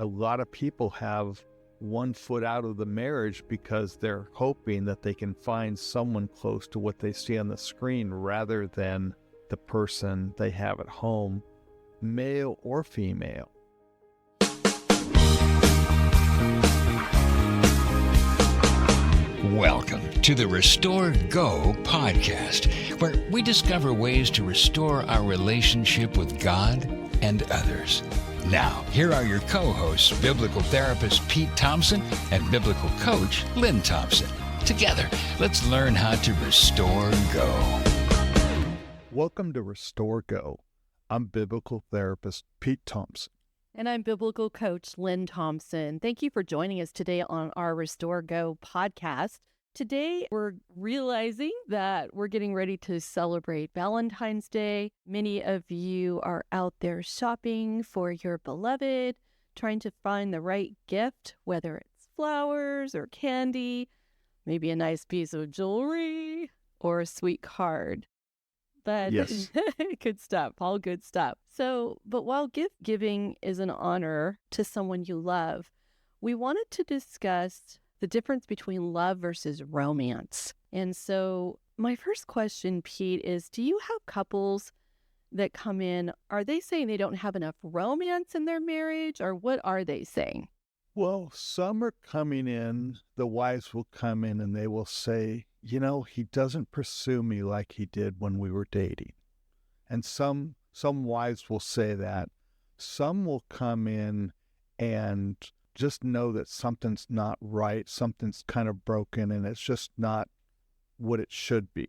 a lot of people have one foot out of the marriage because they're hoping that they can find someone close to what they see on the screen rather than the person they have at home, male or female. Welcome to the Restore Go podcast, where we discover ways to restore our relationship with God and others. Now, here are your co-hosts, Biblical Therapist Pete Thompson and Biblical Coach Lynne Thompson. Together, let's learn how to restore go. Welcome to Restore Go. I'm Biblical Therapist Pete Thompson. And I'm Biblical Coach Lynne Thompson. Thank you for joining us today on our Restore Go podcast. Today, we're realizing that we're getting ready to celebrate Valentine's Day. Many of you are out there shopping for your beloved, trying to find the right gift, whether it's flowers or candy, maybe a nice piece of jewelry or a sweet card. But yes. Good stuff, all good stuff. But while gift giving is an honor to someone you love, we wanted to discuss the difference between love versus romance. And so my first question, Pete, is do you have couples that come in, are they saying they don't have enough romance in their marriage, or what are they saying? Well, some are coming in, the wives will come in and they will say, you know, he doesn't pursue me like he did when we were dating. And some wives will say that. Some will come in and just know that something's not right, something's kind of broken, and it's just not what it should be.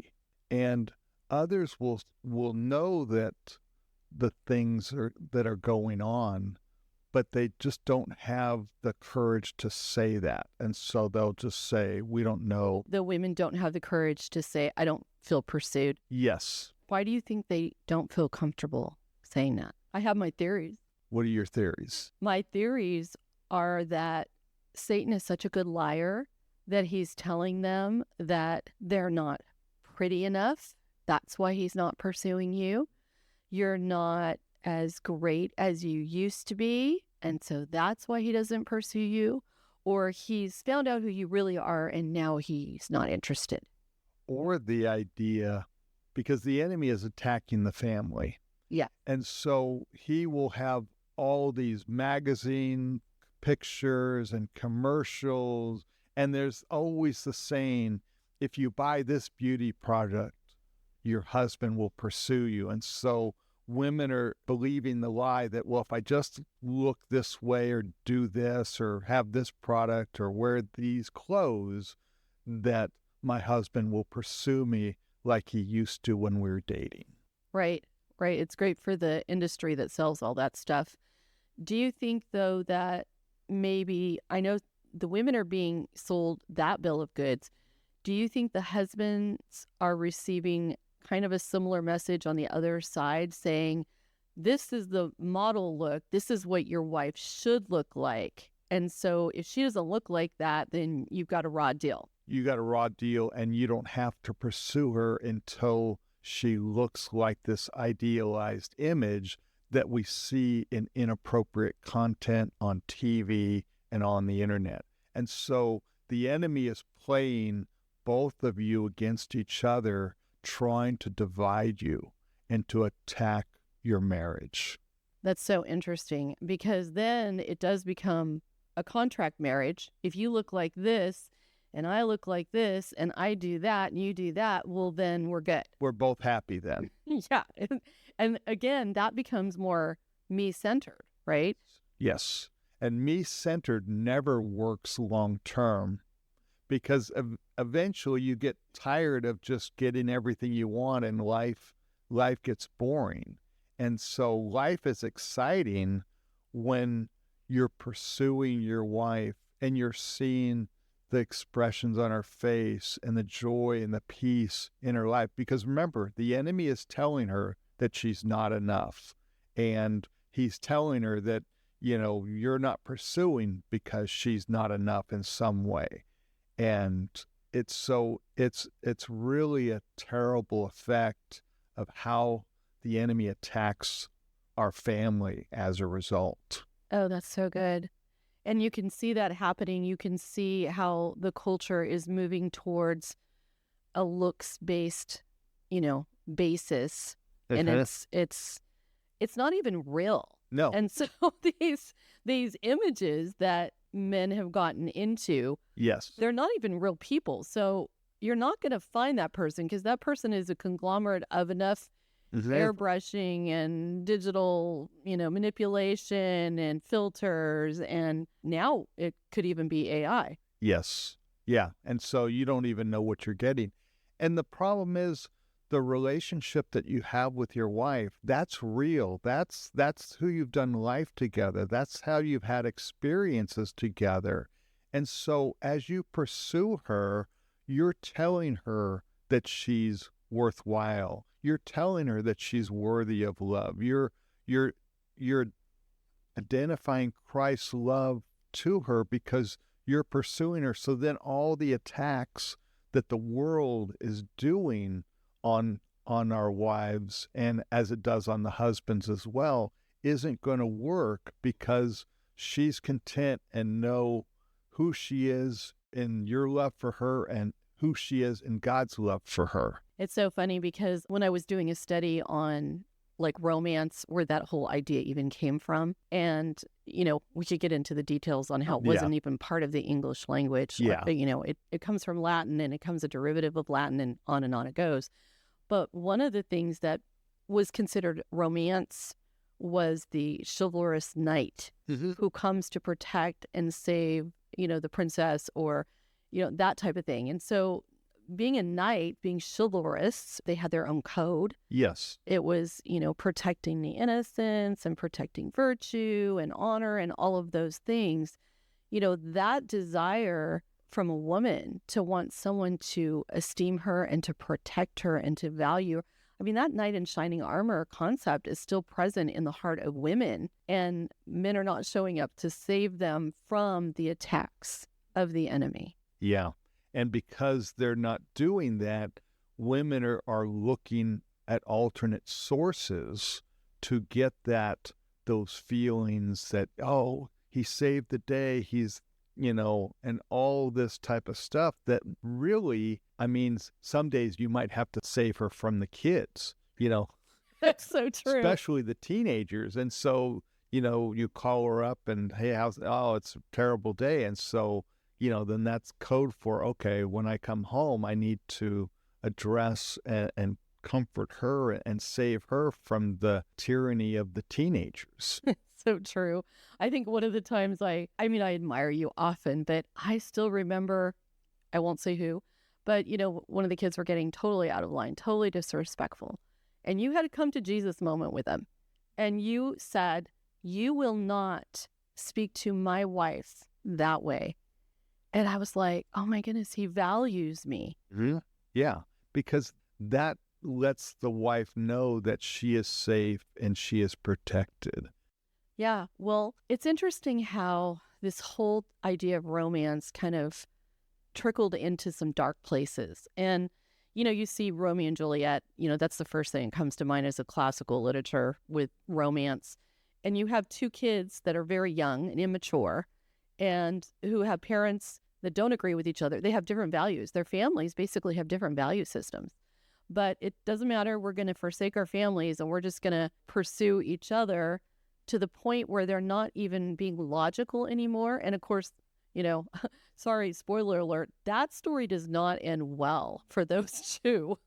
And others will know that the things that are going on, but they just don't have the courage to say that. And so they'll just say, we don't know. The women don't have the courage to say, I don't feel pursued. Yes. Why do you think they don't feel comfortable saying that? I have my theories. What are your theories? My theories are that Satan is such a good liar that he's telling them that they're not pretty enough. That's why he's not pursuing you. You're not as great as you used to be, and so that's why he doesn't pursue you. Or he's found out who you really are, and now he's not interested. Or the idea, because the enemy is attacking the family. Yeah. And so he will have all these magazine pictures and commercials, and there's always the saying, if you buy this beauty product, your husband will pursue you. And so women are believing the lie that, well, if I just look this way or do this or have this product or wear these clothes, that my husband will pursue me like he used to when we were dating. Right. It's great for the industry that sells all that stuff. Do you think, though, that maybe, I know the women are being sold that bill of goods. Do you think the husbands are receiving kind of a similar message on the other side saying, this is the model look, this is what your wife should look like, and so if she doesn't look like that, then you've got a raw deal? You got a raw deal, and you don't have to pursue her until she looks like this idealized image that we see in inappropriate content on TV and on the internet. And so the enemy is playing both of you against each other, trying to divide you and to attack your marriage. That's so interesting, because then it does become a contract marriage. If you look like this and I look like this and I do that and you do that, well, then we're good. We're both happy then. Yeah. And again, that becomes more me-centered, right? Yes. And me-centered never works long-term, because eventually you get tired of just getting everything you want, and life gets boring. And so life is exciting when you're pursuing your wife and you're seeing the expressions on her face and the joy and the peace in her life. Because remember, the enemy is telling her that she's not enough. And he's telling her that, you know, you're not pursuing because she's not enough in some way. And it's really a terrible effect of how the enemy attacks our family as a result. Oh, that's so good. And you can see that happening. You can see how the culture is moving towards a looks-based, basis. And it's not even real. No. And so these images that men have gotten into, Yes. they're not even real people. So you're not going to find that person because that person is a conglomerate of enough airbrushing and digital, manipulation and filters. And now it could even be AI. Yes. Yeah. And so you don't even know what you're getting. And the problem is the relationship that you have with your wife, that's real. That's who you've done life together. That's how you've had experiences together. And so as you pursue her, you're telling her that she's worthwhile. You're telling her that she's worthy of love. You're identifying Christ's love to her because you're pursuing her. So then all the attacks that the world is doing on our wives, and as it does on the husbands as well, isn't going to work because she's content and know who she is in your love for her and who she is in God's love for her. It's so funny because when I was doing a study on like romance, where that whole idea even came from, and we could get into the details on how it wasn't even part of the English language. Yeah. It comes from Latin, and it comes a derivative of Latin, and on it goes. But one of the things that was considered romance was the chivalrous knight who comes to protect and save, the princess or, that type of thing. And so being a knight, being chivalrous, they had their own code. Yes. It was, protecting the innocence and protecting virtue and honor and all of those things. That desire from a woman to want someone to esteem her and to protect her and to value. I mean, that knight in shining armor concept is still present in the heart of women, and men are not showing up to save them from the attacks of the enemy. Yeah. And because they're not doing that, women are looking at alternate sources to get those feelings that, oh, he saved the day, he's and all this type of stuff that really, I mean, some days you might have to save her from the kids, That's so true. Especially the teenagers. And so, you call her up and, hey, it's a terrible day. And so, then that's code for, okay, when I come home, I need to address and comfort her and save her from the tyranny of the teenagers. So true. I think one of the times I admire you often, but I still remember, I won't say who, but, one of the kids were getting totally out of line, totally disrespectful. And you had a come to Jesus moment with them. And you said, you will not speak to my wife that way. And I was like, oh my goodness, he values me. Mm-hmm. Yeah, because that lets the wife know that she is safe and she is protected. Yeah, well, it's interesting how this whole idea of romance kind of trickled into some dark places. And, you see Romeo and Juliet, that's the first thing that comes to mind as a classical literature with romance. And you have two kids that are very young and immature and who have parents that don't agree with each other. They have different values. Their families basically have different value systems. But it doesn't matter. We're going to forsake our families and we're just going to pursue each other to the point where they're not even being logical anymore. And of course, sorry, spoiler alert, that story does not end well for those two.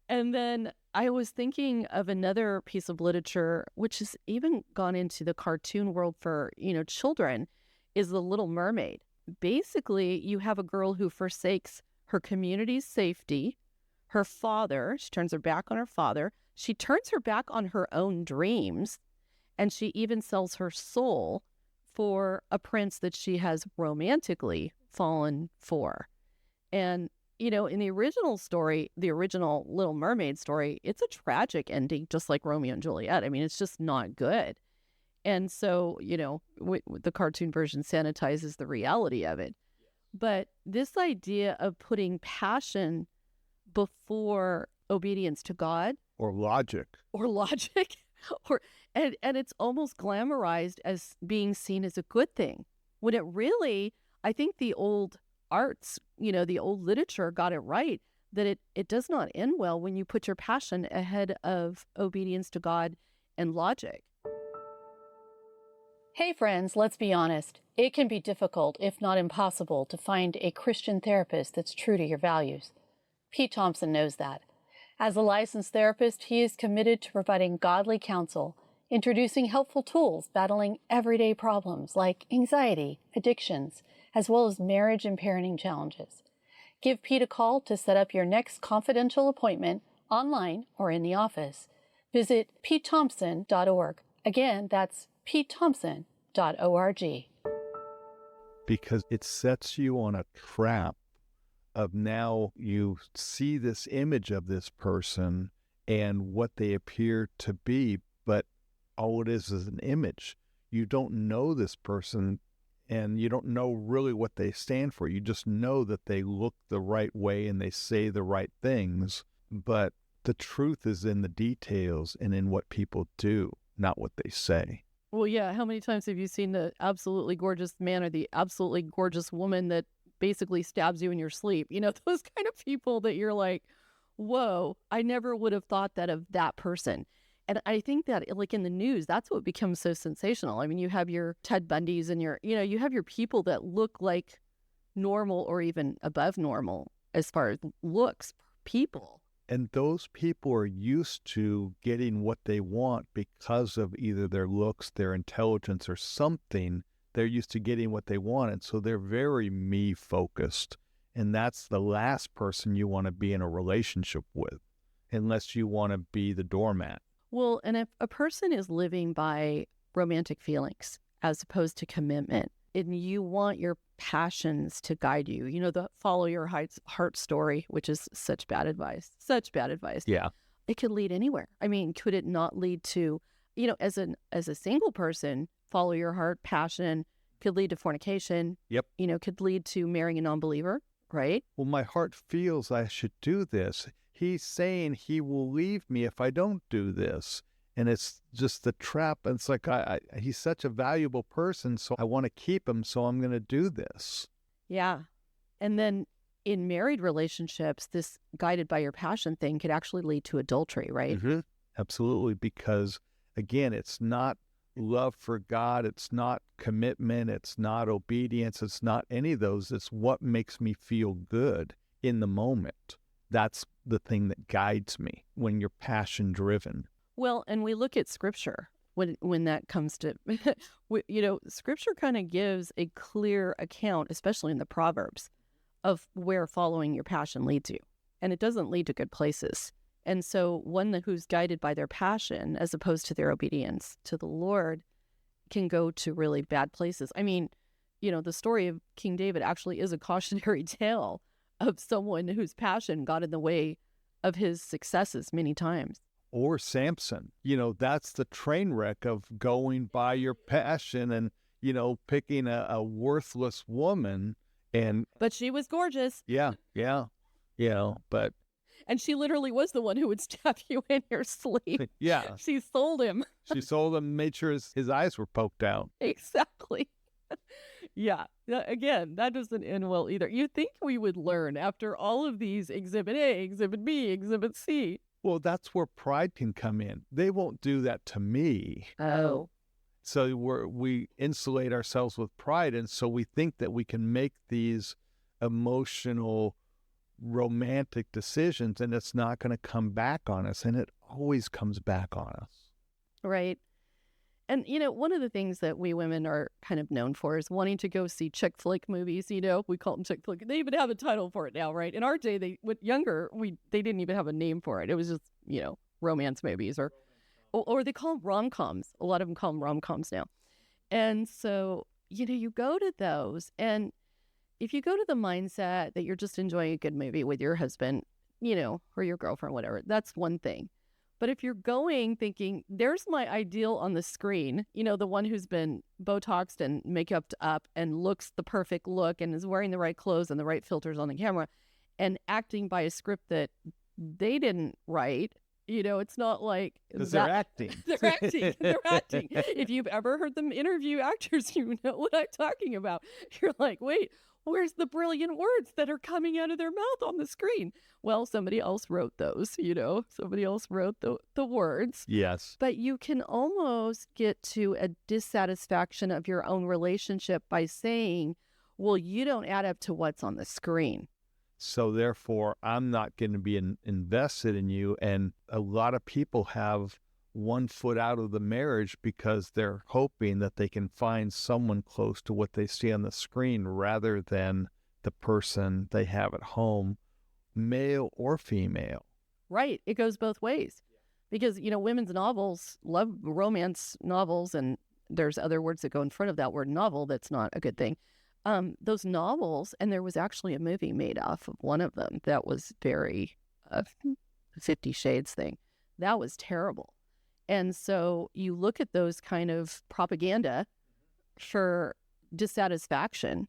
And then I was thinking of another piece of literature, which has even gone into the cartoon world for, children, is The Little Mermaid. Basically, you have a girl who forsakes her community's safety, her father, she turns her back on her father, she turns her back on her own dreams, and she even sells her soul for a prince that she has romantically fallen for. And, in the original story, the original Little Mermaid story, it's a tragic ending, just like Romeo and Juliet. I mean, it's just not good. And so, the cartoon version sanitizes the reality of it. But this idea of putting passion before obedience to God or logic and it's almost glamorized as being seen as a good thing. when it really, I think the old arts, the old literature got it right, that it does not end well when you put your passion ahead of obedience to God and logic. Hey friends, let's be honest. It can be difficult, if not impossible, to find a Christian therapist that's true to your values. Pete Thompson knows that. As a licensed therapist, he is committed to providing godly counsel, introducing helpful tools battling everyday problems like anxiety, addictions, as well as marriage and parenting challenges. Give Pete a call to set up your next confidential appointment online or in the office. Visit PeteThompson.org. Again, that's PeteThompson.org. Because it sets you on a trap of now you see this image of this person and what they appear to be, but all it is an image. You don't know this person and you don't know really what they stand for. You just know that they look the right way and they say the right things, but the truth is in the details and in what people do, not what they say. Well, yeah. How many times have you seen the absolutely gorgeous man or the absolutely gorgeous woman that basically stabs you in your sleep? Those kind of people that you're like, whoa, I never would have thought that of that person. And I think that, like in the news, that's what becomes so sensational. I mean, you have your Ted Bundys and you have your people that look like normal or even above normal as far as looks people. And those people are used to getting what they want because of either their looks, their intelligence, or something. They're used to getting what they want. And so they're very me-focused. And that's the last person you want to be in a relationship with, unless you want to be the doormat. Well, and if a person is living by romantic feelings as opposed to commitment, and you want your passions to guide you, the follow your heart story, which is such bad advice. Yeah. It could lead anywhere. I mean, could it not lead to, as a single person, follow your heart passion could lead to fornication. Yep. Could lead to marrying a non-believer, right? Well, my heart feels I should do this. He's saying he will leave me if I don't do this. And it's just the trap. And it's like, he's such a valuable person, so I want to keep him, so I'm going to do this. Yeah. And then in married relationships, this guided by your passion thing could actually lead to adultery, right? Mm-hmm. Absolutely. Because, again, it's not love for God. It's not commitment. It's not obedience. It's not any of those. It's what makes me feel good in the moment. That's the thing that guides me when you're passion driven. Well, and we look at Scripture when that comes to, Scripture kind of gives a clear account, especially in the Proverbs, of where following your passion leads you. And it doesn't lead to good places. And so one who's guided by their passion as opposed to their obedience to the Lord can go to really bad places. I mean, the story of King David actually is a cautionary tale of someone whose passion got in the way of his successes many times. Or Samson, that's the train wreck of going by your passion and, picking a worthless woman. But she was gorgeous. Yeah. But. And she literally was the one who would stab you in your sleep. Yeah. She sold him. She sold him, made sure his eyes were poked out. Exactly. Yeah. Again, that doesn't end well either. You'd think we would learn after all of these Exhibit A, Exhibit B, Exhibit C. Well, that's where pride can come in. They won't do that to me. Oh. So we insulate ourselves with pride, and so we think that we can make these emotional, romantic decisions, and it's not going to come back on us, and it always comes back on us. Right. And, one of the things that we women are kind of known for is wanting to go see chick flick movies. We call them chick flick. They even have a title for it now, right? In our day, they didn't even have a name for it. It was just, romance movies or they call them rom-coms. A lot of them call them rom-coms now. And so, you go to those, and if you go to the mindset that you're just enjoying a good movie with your husband, or your girlfriend, whatever, that's one thing. But if you're going thinking, there's my ideal on the screen, the one who's been Botoxed and makeuped up and looks the perfect look and is wearing the right clothes and the right filters on the camera and acting by a script that they didn't write It's not like because they're acting. They're acting. They're acting. If you've ever heard them interview actors, you know what I'm talking about. You're like, wait, where's the brilliant words that are coming out of their mouth on the screen? Well, somebody else wrote those, somebody else wrote the words. Yes. But you can almost get to a dissatisfaction of your own relationship by saying, well, you don't add up to what's on the screen. So therefore, I'm not going to be invested in you. And a lot of people have one foot out of the marriage because they're hoping that they can find someone close to what they see on the screen rather than the person they have at home, male or female. Right. It goes both ways. Because, women's novels, love romance novels, and there's other words that go in front of that word novel that's not a good thing. Those novels, and there was actually a movie made off of one of them that was very 50 Shades thing. That was terrible. And so you look at those kind of propaganda for dissatisfaction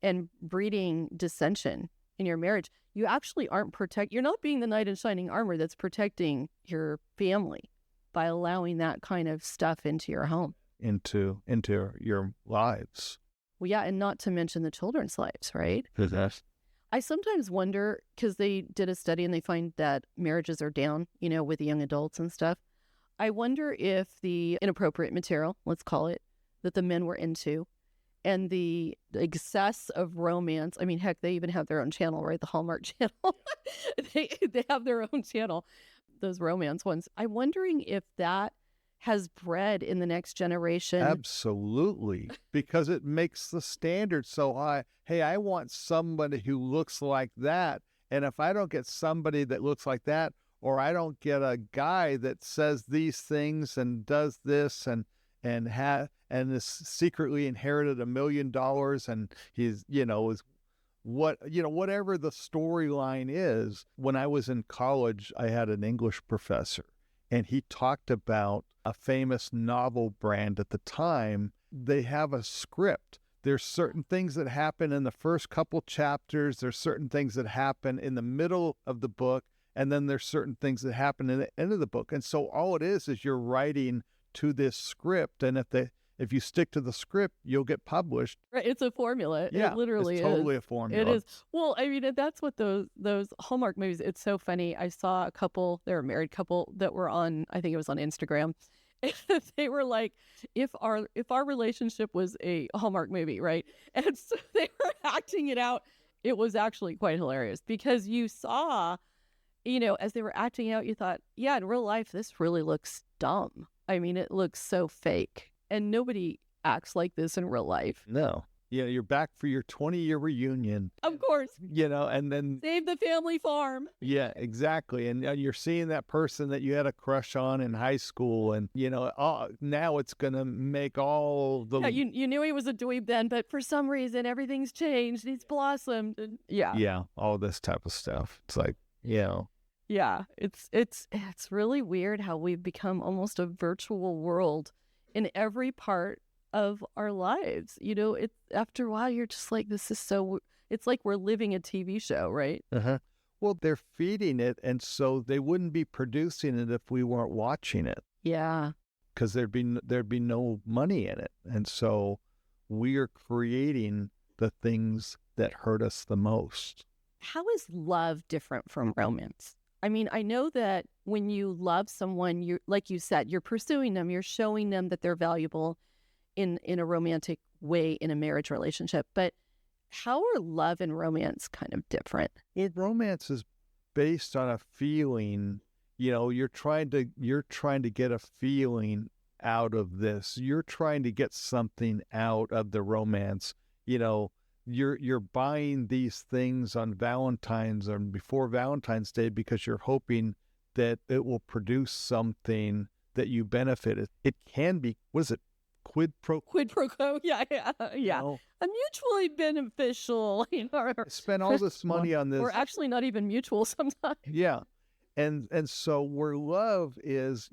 and breeding dissension in your marriage. You actually aren't you're not being the knight in shining armor that's protecting your family by allowing that kind of stuff into your home. Into your lives. Well, yeah, and not to mention the children's lives, right? Yes. I sometimes wonder, because they did a study and they find that marriages are down, with young adults and stuff. I wonder if the inappropriate material, let's call it, that the men were into, and the excess of romance. I mean, heck, they even have their own channel, right? The Hallmark channel. They have their own channel, those romance ones. I'm wondering if that has bred in the next generation. Absolutely, because it makes the standard so high. Hey, I want somebody who looks like that. And if I don't get somebody that looks like that, or I don't get a guy that says these things and does this and is secretly inherited $1 million and he's, is whatever the storyline is. When I was in college, I had an English professor, and he talked about a famous novel brand at the time. They have a script. There's certain things that happen in the first couple chapters. There's certain things that happen in the middle of the book. And then there's certain things that happen in the end of the book. And so all it is you're writing to this script. And if you stick to the script, you'll get published. Right. It's a formula. Yeah, it literally it's totally a formula. It is. Well, I mean, that's what those Hallmark movies, it's so funny. I saw a couple, they're a married couple that were on, I think it was on Instagram. They were like, if our relationship was a Hallmark movie, right? And so they were acting it out. It was actually quite hilarious because you saw, as they were acting out, you thought, yeah, in real life, this really looks dumb. I mean, it looks so fake. And nobody acts like this in real life. No. Yeah, you're back for your 20-year reunion. Of course. And then... Save the family farm. Yeah, exactly. And you're seeing that person that you had a crush on in high school. And, now it's going to make all the... Yeah, you knew he was a dweeb then, but for some reason, everything's changed. He's blossomed. And yeah. Yeah, all this type of stuff. It's like, Yeah, it's really weird how we've become almost a virtual world in every part of our lives. It's after a while you're just like, this is so, it's like we're living a TV show, right? Uh-huh. Well, they're feeding it, and so they wouldn't be producing it if we weren't watching it. Yeah. Because there'd be no money in it. And so we are creating the things that hurt us the most. How is love different from romance? I mean, I know that when you love someone, you, like you said, you're pursuing them, you're showing them that they're valuable in a romantic way in a marriage relationship. But how are love and romance kind of different? Well, romance is based on a feeling. You're trying to get a feeling out of this. You're trying to get something out of the romance. You're buying these things on Valentine's or before Valentine's Day because you're hoping that it will produce something that you benefit. It can be, what is it? Quid pro quo. Yeah. A mutually beneficial. Spend all this money on this. Or actually not even mutual sometimes. Yeah. And so where love is,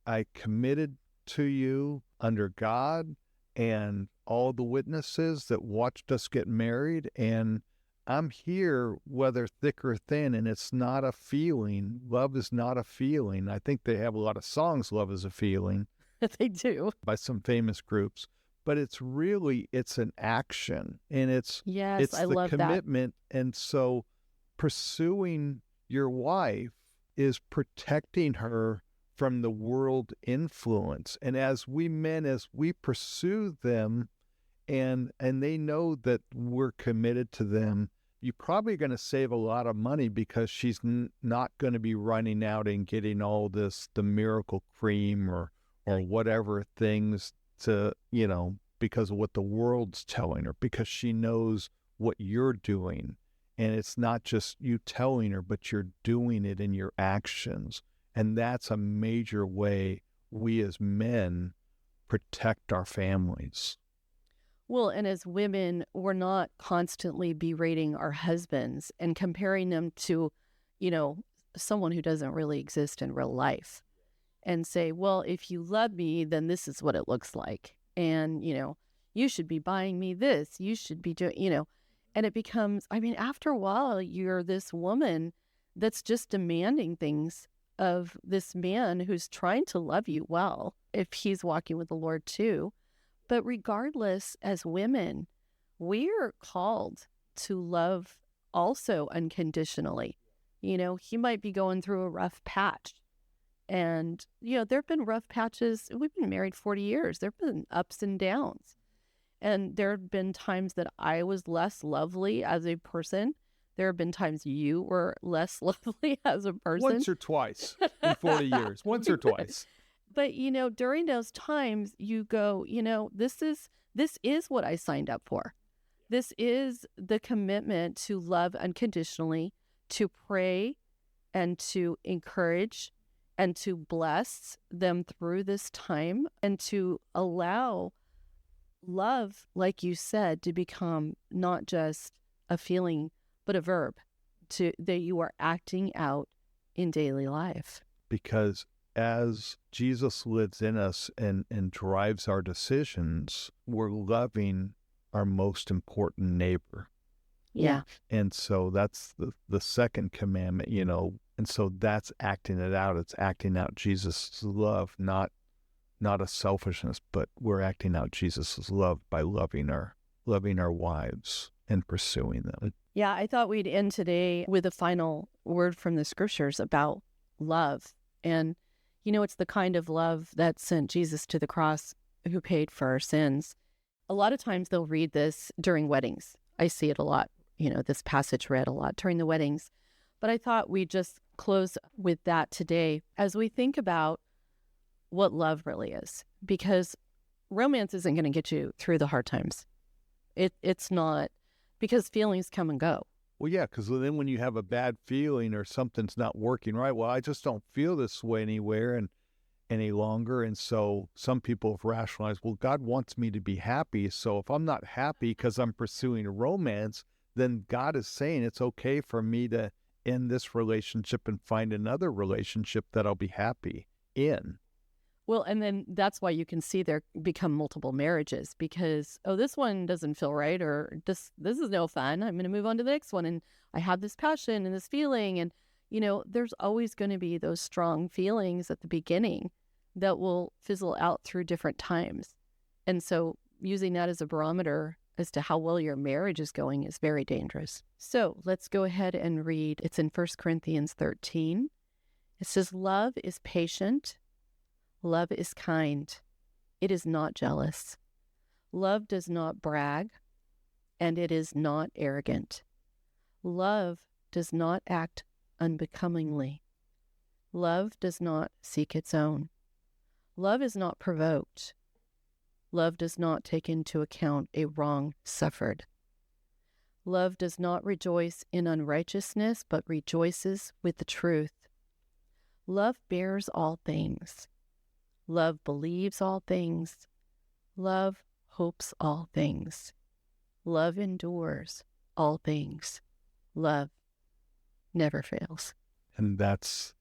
I committed to you under God and all the witnesses that watched us get married, and I'm here whether thick or thin, and it's not a feeling. Love is not a feeling. I think they have a lot of songs, Love is a Feeling, They do. by some famous groups, but it's an action, and Yes, I the love that. commitment. And so pursuing your wife is protecting her from the world influence. And as we pursue them, and they know that we're committed to them, you're probably going to save a lot of money, because she's not going to be running out and getting all the miracle cream or whatever things to, because of what the world's telling her, because she knows what you're doing. And it's not just you telling her, but you're doing it in your actions. And that's a major way we as men protect our families. Well, and as women, we're not constantly berating our husbands and comparing them to, someone who doesn't really exist in real life, and say, well, if you love me, then this is what it looks like. And, you should be buying me this. You should be doing, and it becomes, after a while, you're this woman that's just demanding things of this man who's trying to love you well, if he's walking with the Lord too. But regardless, as women, we're called to love also unconditionally. He might be going through a rough patch. And, there have been rough patches. We've been married 40 years. There have been ups and downs. And there have been times that I was less lovely as a person. There have been times you were less lovely as a person. Once or twice in 40 years. Once or twice. But, during those times, you go, this is what I signed up for. This is the commitment to love unconditionally, to pray and to encourage and to bless them through this time, and to allow love, like you said, to become not just a feeling, but a verb that you are acting out in daily life. Because as Jesus lives in us and drives our decisions, we're loving our most important neighbor. Yeah. And so that's the second commandment, and so that's acting it out. It's acting out Jesus' love, not a selfishness, but we're acting out Jesus' love by loving our wives and pursuing them. Yeah, I thought we'd end today with a final word from the scriptures about love. And, it's the kind of love that sent Jesus to the cross, who paid for our sins. A lot of times they'll read this during weddings. I see it a lot, this passage read a lot during the weddings. But I thought we'd just close with that today as we think about what love really is. Because romance isn't going to get you through the hard times. It's not, because feelings come and go. Well, yeah, because then when you have a bad feeling or something's not working right, well, I just don't feel this way anywhere and any longer. And so some people have rationalized, well, God wants me to be happy. So if I'm not happy because I'm pursuing a romance, then God is saying it's okay for me to end this relationship and find another relationship that I'll be happy in. Well, and then that's why you can see there become multiple marriages, because, this one doesn't feel right, or this is no fun. I'm going to move on to the next one. And I have this passion and this feeling. And, there's always going to be those strong feelings at the beginning that will fizzle out through different times. And so using that as a barometer as to how well your marriage is going is very dangerous. So let's go ahead and read. It's in 1 Corinthians 13. It says, love is patient. Love is kind. It is not jealous. Love does not brag, and it is not arrogant. Love does not act unbecomingly. Love does not seek its own. Love is not provoked. Love does not take into account a wrong suffered. Love does not rejoice in unrighteousness, but rejoices with the truth. Love bears all things. Love believes all things. Love hopes all things. Love endures all things. Love never fails. And that's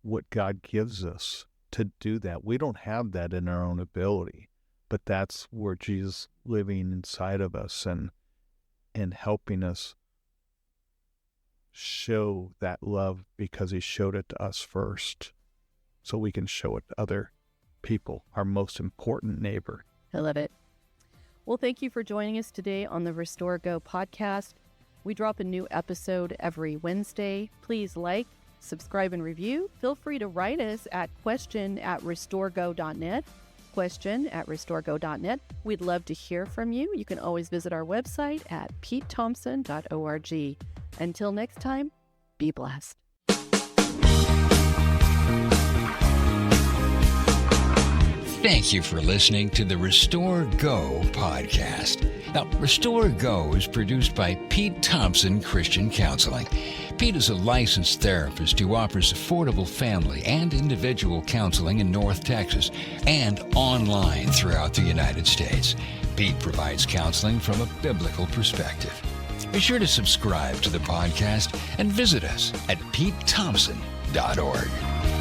what God gives us, to do that. We don't have that in our own ability, but that's where Jesus living inside of us and helping us show that love because he showed it to us first, so we can show it to other people, our most important neighbor. I love it. Well, thank you for joining us today on the Restore Go podcast. We drop a new episode every Wednesday. Please like, subscribe, and review. Feel free to write us at question@restorego.net. question@restorego.net. We'd love to hear from you. You can always visit our website at petethompson.org. Until next time, be blessed. Thank you for listening to the Restore Go podcast. Now, Restore Go is produced by Pete Thompson Christian Counseling. Pete is a licensed therapist who offers affordable family and individual counseling in North Texas and online throughout the United States. Pete provides counseling from a biblical perspective. Be sure to subscribe to the podcast and visit us at petethompson.org.